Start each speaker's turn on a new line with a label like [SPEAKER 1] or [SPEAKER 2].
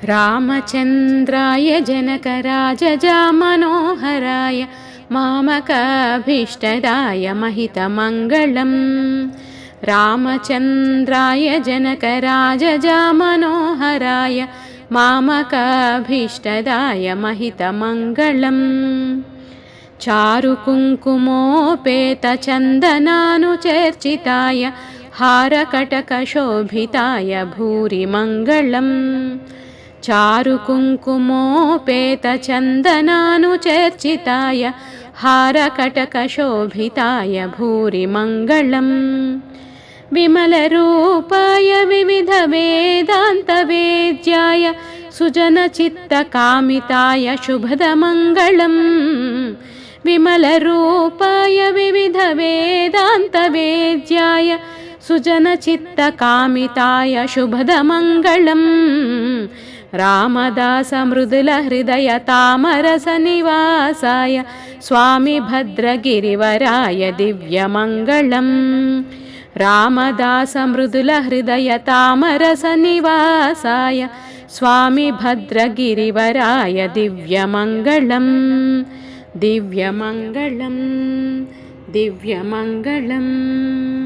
[SPEAKER 1] रामचन्द्राय जनकराजजामनोहराय मामकाभीष्टदाय महितमङ्गलम्। रामचन्द्राय जनकराजजामनोहराय मामकाभीष्टदाय महितमङ्गलम्। चारुकुङ्कुमोपेतचन्दनानुचर्चिताय हारकटकशोभिताय भूरि मङ्गलम्। चारुकुङ्कुमोपेतचन्दनानुचर्चिताय हारकटकशोभिताय भूरि मङ्गलम्। विमलरूपाय विविधवेदान्तवेद्याय सुजनचित्तकामिताय शुभदमङ्गलम्। विमलरूपाय विविधवेदान्तवेद्याय सुजनचित्तकामिताय शुभदमङ्गलम्। रामदासमृदुलहृदयतामरसनिवासाय स्वामी भद्रगिरिवराय दिव्यमङ्गलम्। रामदासमृदुलहृदयतामरसनिवासाय स्वामी भद्रगिरिवराय दिव्यमङ्गलम्। दिव्यमङ्गलम् दिव्यमङ्गलम्।